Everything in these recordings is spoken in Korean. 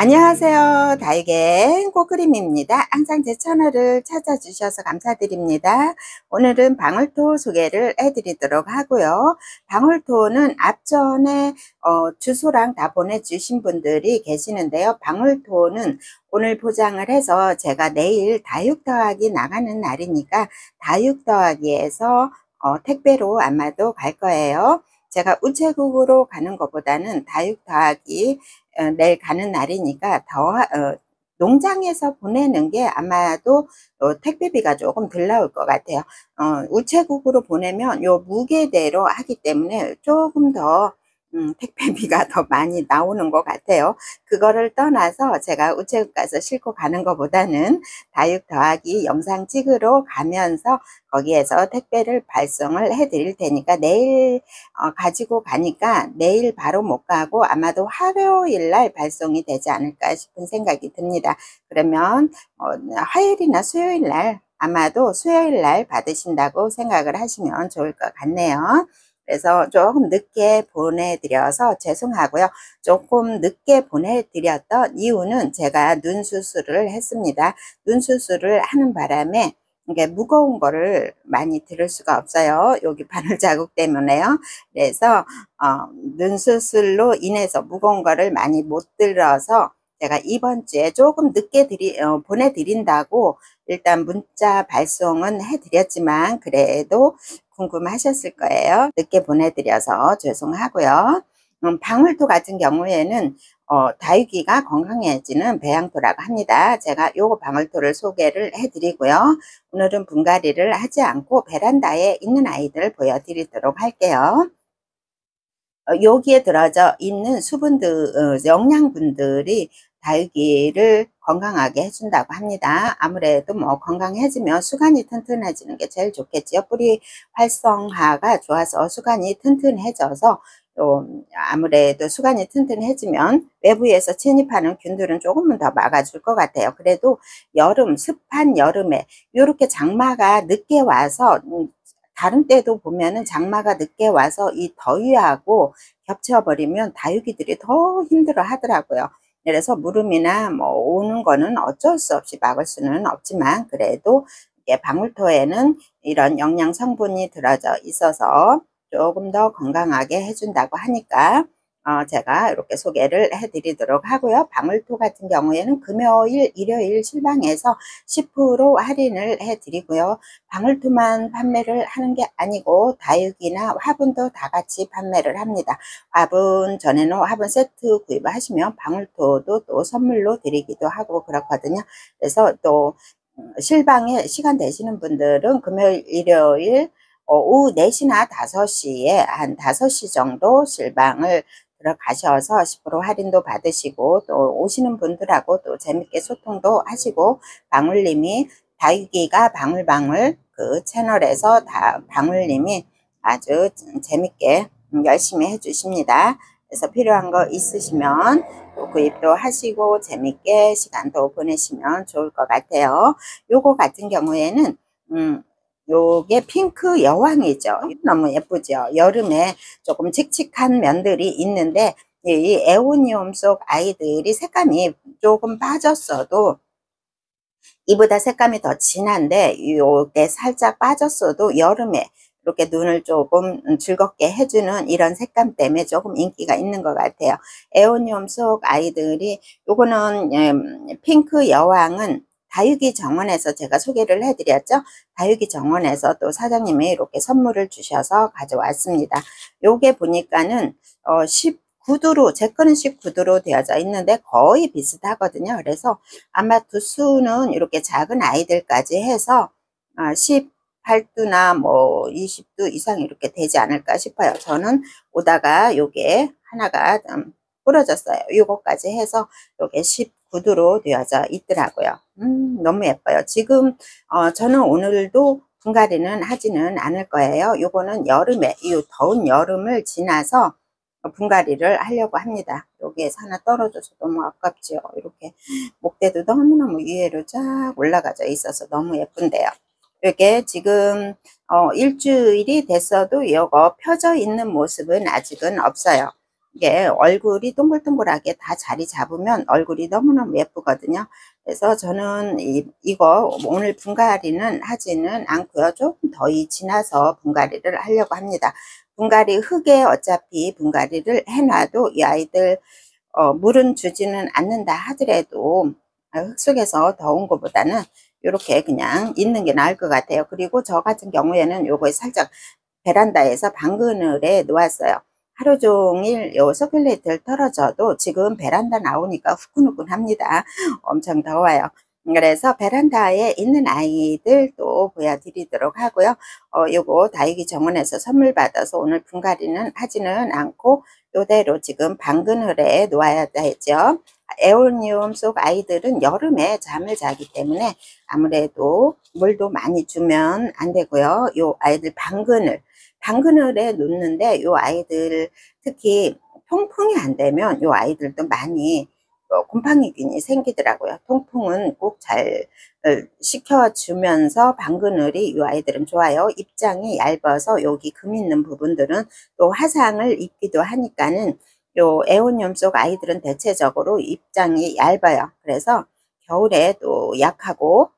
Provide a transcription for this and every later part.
안녕하세요. 다육의 꽃그림입니다. 항상 제 채널을 찾아주셔서 감사드립니다. 오늘은 방울토 소개를 해드리도록 하고요. 방울토는 앞전에 주소랑 다 보내주신 분들이 계시는데요. 방울토는 오늘 포장을 해서 제가 내일 다육 더하기 나가는 날이니까 다육 더하기에서 택배로 아마도 갈 거예요. 제가 우체국으로 가는 것보다는 다육 더하기 내일 가는 날이니까 농장에서 보내는 게 아마도 택배비가 조금 덜 나올 것 같아요. 우체국으로 보내면 요 무게대로 하기 때문에 조금 더 택배비가 더 많이 나오는 것 같아요. 그거를 떠나서 제가 우체국 가서 싣고 가는 것보다는 다육 더하기 영상 찍으러 가면서 거기에서 택배를 발송을 해 드릴 테니까 내일 가지고 가니까 내일 바로 못 가고 아마도 화요일 날 발송이 되지 않을까 싶은 생각이 듭니다. 그러면 화요일이나 수요일 날, 아마도 수요일 날 받으신다고 생각을 하시면 좋을 것 같네요. 그래서 조금 늦게 보내드려서 죄송하고요. 조금 늦게 보내드렸던 이유는 제가 눈 수술을 했습니다. 눈 수술을 하는 바람에 이게 무거운 거를 많이 들을 수가 없어요. 여기 바늘 자국 때문에요. 그래서 눈 수술로 인해서 무거운 거를 많이 못 들어서 제가 이번 주에 조금 늦게 보내드린다고 일단 문자 발송은 해드렸지만 그래도 궁금하셨을 거예요. 늦게 보내드려서 죄송하고요. 방울토 같은 경우에는 다육이가 건강해지는 배양토라고 합니다. 제가 요거 방울토를 소개를 해드리고요. 오늘은 분갈이를 하지 않고 베란다에 있는 아이들 보여드리도록 할게요. 여기에 들어져 있는 수분들, 영양분들이 다육이를 건강하게 해준다고 합니다. 아무래도 뭐 건강해지면 수간이 튼튼해지는 게 제일 좋겠지요. 뿌리 활성화가 좋아서 수간이 튼튼해져서 아무래도 수간이 튼튼해지면 외부에서 침입하는 균들은 조금은 더 막아줄 것 같아요. 그래도 여름, 습한 여름에 이렇게 장마가 늦게 와서 다른 때도 보면은 장마가 늦게 와서 이 더위하고 겹쳐버리면 다육이들이 더 힘들어 하더라고요. 그래서 무름이나 뭐 오는 거는 어쩔 수 없이 막을 수는 없지만 그래도 이게 방울토에는 이런 영양 성분이 들어져 있어서 조금 더 건강하게 해준다고 하니까 제가 이렇게 소개를 해드리도록 하고요. 방울토 같은 경우에는 금요일, 일요일 실방에서 10% 할인을 해드리고요. 방울토만 판매를 하는 게 아니고 다육이나 화분도 다 같이 판매를 합니다. 화분 전에는 화분 세트 구입하시면 방울토도 또 선물로 드리기도 하고 그렇거든요. 그래서 또 실방에 시간 되시는 분들은 금요일, 일요일 오후 4시나 5시에 한 5시 정도 실방을 들어가셔서 10% 할인도 받으시고 또 오시는 분들하고 또 재밌게 소통도 하시고 방울님이 다육이가 방울방울 그 채널에서 방울님이 아주 재밌게 열심히 해주십니다. 그래서 필요한 거 있으시면 또 구입도 하시고 재밌게 시간도 보내시면 좋을 것 같아요. 요거 같은 경우에는 요게 핑크 여왕이죠. 너무 예쁘죠. 여름에 조금 칙칙한 면들이 있는데 이 에오니움 속 아이들이 색감이 조금 빠졌어도 이보다 색감이 더 진한데 요게 살짝 빠졌어도 여름에 이렇게 눈을 조금 즐겁게 해주는 이런 색감 때문에 조금 인기가 있는 것 같아요. 에오니움 속 아이들이 요거는 핑크 여왕은 다육이 정원에서 제가 소개를 해드렸죠. 다육이 정원에서 또 사장님이 이렇게 선물을 주셔서 가져왔습니다. 요게 보니까는 19도로, 제 거는 19도로 되어져 있는데 거의 비슷하거든요. 그래서 아마 두수는 이렇게 작은 아이들까지 해서 18도나 뭐 20도 이상 이렇게 되지 않을까 싶어요. 저는 오다가 요게 하나가 부러졌어요. 요거까지 해서 요게 19도로 되어져 있더라고요. 너무 예뻐요. 지금 저는 오늘도 분갈이는 하지는 않을 거예요. 요거는 여름에, 이 더운 여름을 지나서 분갈이를 하려고 합니다. 여기에서 하나 떨어져서 너무 아깝지요. 이렇게 목대도 너무너무 위에로 쫙 올라가져 있어서 너무 예쁜데요. 이게 지금 일주일이 됐어도 이거 펴져 있는 모습은 아직은 없어요. 이게 얼굴이 동글동글하게 다 자리 잡으면 얼굴이 너무너무 예쁘거든요. 그래서 저는 이거 오늘 분갈이는 하지는 않고요. 조금 더 지나서 분갈이를 하려고 합니다. 분갈이 흙에 어차피 분갈이를 해놔도 이 아이들 물은 주지는 않는다 하더라도 흙 속에서 더운 것보다는 이렇게 그냥 있는 게 나을 것 같아요. 그리고 저 같은 경우에는 요거 살짝 베란다에서 방그늘에 놓았어요. 하루 종일 요 서큘레이트를 털어줘도 지금 베란다 나오니까 후끈후끈합니다. 엄청 더워요. 그래서 베란다에 있는 아이들 또 보여드리도록 하고요. 요거 다육이 정원에서 선물 받아서 오늘 분갈이는 하지는 않고 요대로 지금 방그늘에 놓아야 되죠. 에오니움 속 아이들은 여름에 잠을 자기 때문에 아무래도 물도 많이 주면 안 되고요. 요 아이들 방그늘에 놓는데 요 아이들 특히 통풍이 안 되면 요 아이들도 많이 곰팡이균이 생기더라고요. 통풍은 꼭 잘 시켜주면서 방그늘이 이 아이들은 좋아요. 입장이 얇아서 여기 금 있는 부분들은 또 화상을 입기도 하니까는 요 에오니움 속 아이들은 대체적으로 입장이 얇아요. 그래서 겨울에 또 약하고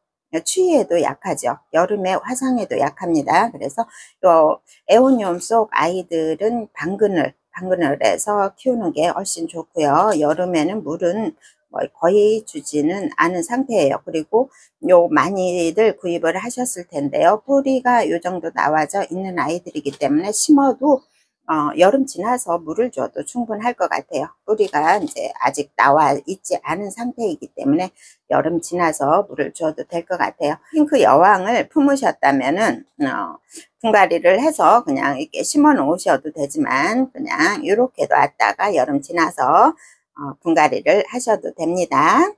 추위에도 약하죠. 여름에 화상에도 약합니다. 그래서 요 에오니움 속 아이들은 방그늘에서 키우는 게 훨씬 좋고요. 여름에는 물은 거의 주지는 않은 상태예요. 그리고 요 많이들 구입을 하셨을 텐데요. 뿌리가 요 정도 나와져 있는 아이들이기 때문에 심어도 여름 지나서 물을 줘도 충분할 것 같아요. 뿌리가 이제 아직 나와 있지 않은 상태이기 때문에 여름 지나서 물을 줘도 될 것 같아요. 핑크 여왕을 품으셨다면은 분갈이를 해서 그냥 이렇게 심어 놓으셔도 되지만 그냥 이렇게 놨다가 여름 지나서 분갈이를 하셔도 됩니다.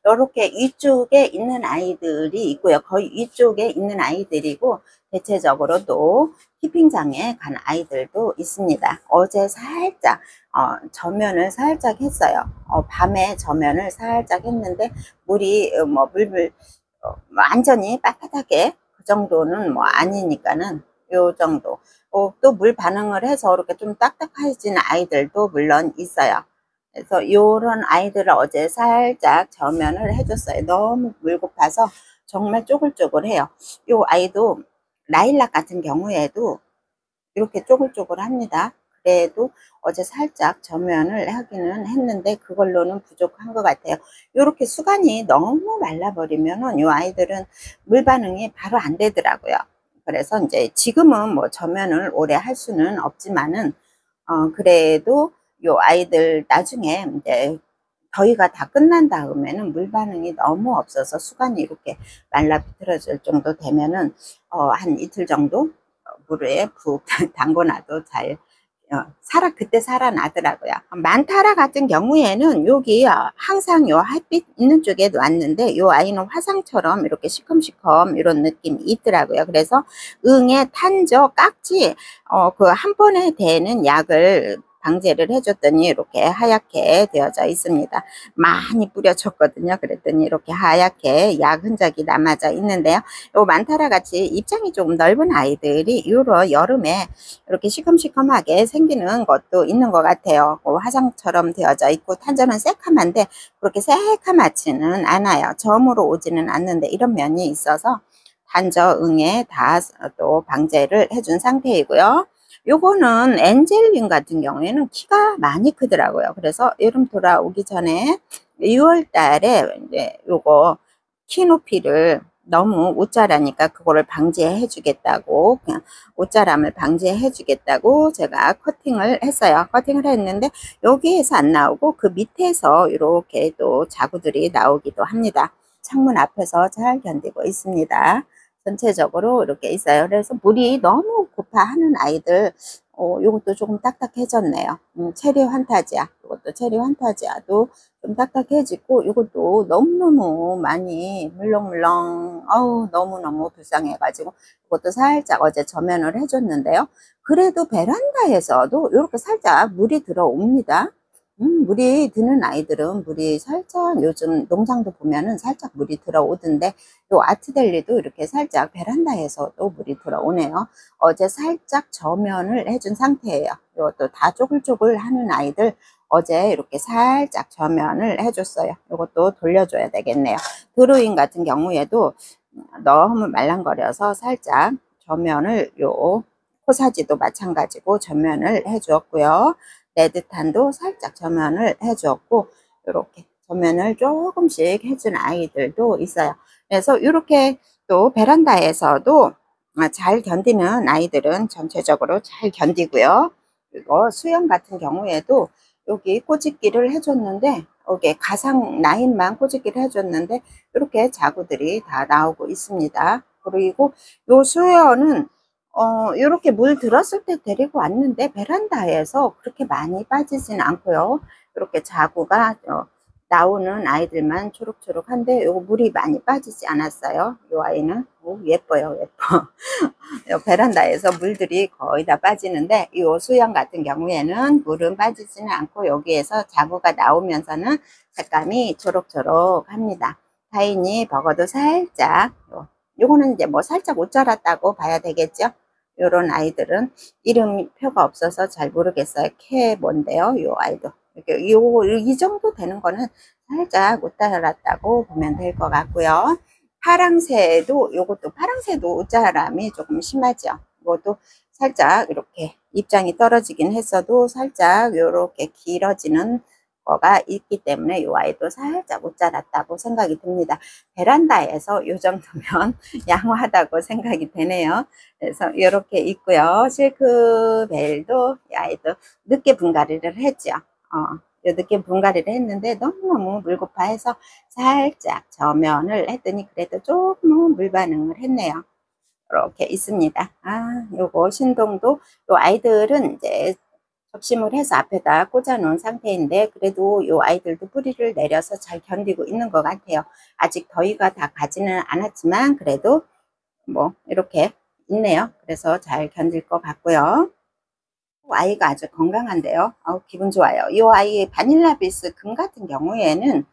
이렇게 이쪽에 있는 아이들이 있고요. 거의 이쪽에 있는 아이들이고 대체적으로 또 키핑장에 간 아이들도 있습니다. 어제 살짝 저면을 살짝 했어요. 밤에 저면을 살짝 했는데 물이 물을 완전히 빳빳하게 그 정도는 아니니까는 요 정도. 또 물 반응을 해서 이렇게 좀 딱딱해진 아이들도 물론 있어요. 그래서 요런 아이들을 어제 살짝 저면을 해줬어요. 너무 물 고파서 정말 쪼글쪼글해요. 요 아이도 라일락 같은 경우에도 이렇게 쪼글쪼글합니다. 그래도 어제 살짝 저면을 하기는 했는데 그걸로는 부족한 것 같아요. 요렇게 수간이 너무 말라버리면은 요 아이들은 물 반응이 바로 안 되더라고요. 그래서 이제 지금은 저면을 오래 할 수는 없지만은 그래도 요 아이들 나중에 이제 더위가 다 끝난 다음에는 물 반응이 너무 없어서 수간이 이렇게 말라 비틀어질 정도 되면은 한 이틀 정도 물에 푹 담궈놔도 잘 그때 살아나더라고요. 만타라 같은 경우에는 여기 항상 요 햇빛 있는 쪽에 놨는데 요 아이는 화상처럼 이렇게 시커시커 이런 느낌이 있더라고요. 그래서 응애, 탄저, 깍지 그 한 번에 되는 약을 방제를 해줬더니 이렇게 하얗게 되어져 있습니다. 많이 뿌려줬거든요. 그랬더니 이렇게 하얗게 약 흔적이 남아져 있는데요. 요 만타라 같이 입장이 조금 넓은 아이들이 요런 여름에 이렇게 시커시커하게 생기는 것도 있는 것 같아요. 화상처럼 되어져 있고 탄저는 새카만데 그렇게 새카맣지는 않아요. 점으로 오지는 않는데 이런 면이 있어서 탄저, 응애 다 또 방제를 해준 상태이고요. 요거는 엔젤린 같은 경우에는 키가 많이 크더라고요. 그래서 여름 돌아오기 전에 6월 달에 이제 요거 키 높이를 너무 옷자라니까 그거를 방지해 주겠다고 그냥 옷자람을 방지해 주겠다고 제가 커팅을 했어요. 커팅을 했는데 여기에서 안 나오고 그 밑에서 이렇게 또 자구들이 나오기도 합니다. 창문 앞에서 잘 견디고 있습니다. 전체적으로 이렇게 있어요. 그래서 물이 너무 고파하는 아이들 요것도 조금 딱딱해졌네요. 체리 환타지아 이것도 체리 환타지아도 좀 딱딱해지고 이것도 너무너무 많이 물렁물렁 너무너무 불쌍해 가지고 이것도 살짝 어제 저면을 해줬는데요. 그래도 베란다에서도 이렇게 살짝 물이 들어옵니다. 물이 드는 아이들은 물이 살짝 요즘 농장도 보면은 살짝 물이 들어오던데 요 아트델리도 이렇게 살짝 베란다에서도 물이 들어오네요. 어제 살짝 저면을 해준 상태예요. 요것도 다 쪼글쪼글 하는 아이들 어제 이렇게 살짝 저면을 해줬어요. 요것도 돌려줘야 되겠네요. 드로잉 같은 경우에도 너무 말랑거려서 살짝 저면을 요 코사지도 마찬가지고 전면을 해 주었고요. 레드탄도 살짝 전면을 해 주었고 이렇게 전면을 조금씩 해준 아이들도 있어요. 그래서 이렇게 또 베란다에서도 잘 견디는 아이들은 전체적으로 잘 견디고요. 그리고 수영 같은 경우에도 여기 꼬집기를 해줬는데 여기 가상 라인만 꼬집기를 해줬는데 이렇게 자구들이 다 나오고 있습니다. 그리고 요 수영은 요렇게 물 들었을 때 데리고 왔는데 베란다에서 그렇게 많이 빠지진 않고요. 이렇게 자구가 나오는 아이들만 초록초록한데 요거 물이 많이 빠지지 않았어요. 요 아이는 예뻐요, 예뻐. 요 베란다에서 물들이 거의 다 빠지는데 이 수영 같은 경우에는 물은 빠지지는 않고 여기에서 자구가 나오면서는 색감이 초록초록합니다. 타이니 버거도 살짝 요거는 이제 뭐 살짝 옷 자랐다고 봐야 되겠죠. 요런 아이들은 이름표가 없어서 잘 모르겠어요. 캐 뭔데요? 요 아이도 이렇게 이 정도 되는 거는 살짝 옷 자랐다고 보면 될 것 같고요. 파랑새도 요것도 파랑새도 옷자람이 조금 심하죠. 이것도 살짝 이렇게 입장이 떨어지긴 했어도 살짝 요렇게 길어지는 거가 있기 때문에 요 아이도 살짝 옷 자랐다고 생각이 듭니다. 베란다에서 요 정도면 양호하다고 생각이 되네요. 그래서 이렇게 있고요. 실크벨도 이 아이도 늦게 분갈이를 했죠. 늦게 분갈이를 했는데 너무너무 물고파해서 살짝 저면을 했더니 그래도 조금 물 반응을 했네요. 이렇게 있습니다. 요거 신동도 요 아이들은 이제 접심을 해서 앞에다 꽂아 놓은 상태인데 그래도 요 아이들도 뿌리를 내려서 잘 견디고 있는 것 같아요. 아직 더위가 다 가지는 않았지만 그래도 뭐 이렇게 있네요. 그래서 잘 견딜 것 같고요. 아이가 아주 건강한데요. 기분 좋아요. 이 아이 바닐라비스 금 같은 경우에는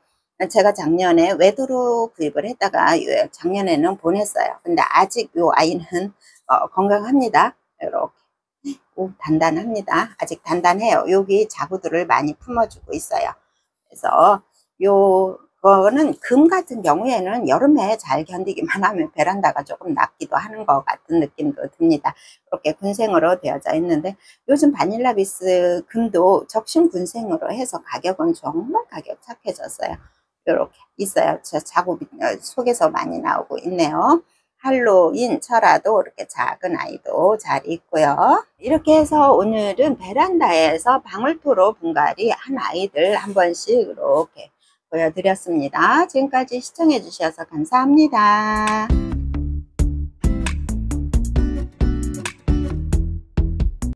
제가 작년에 외도로 구입을 했다가 작년에는 보냈어요. 근데 아직 이 아이는 건강합니다. 이렇게 단단합니다. 아직 단단해요. 여기 자구들을 많이 품어주고 있어요. 그래서 요거는 금 같은 경우에는 여름에 잘 견디기만 하면 베란다가 조금 낫기도 하는 것 같은 느낌도 듭니다. 이렇게 군생으로 되어져 있는데 요즘 바닐라비스 금도 적신 군생으로 해서 가격은 정말 가격 착해졌어요. 이렇게 있어요. 저 자국 속에서 많이 나오고 있네요. 할로윈 철화도 이렇게 작은 아이도 잘 있고요. 이렇게 해서 오늘은 베란다에서 방울토로 분갈이 한 아이들 한 번씩 이렇게 보여드렸습니다. 지금까지 시청해 주셔서 감사합니다.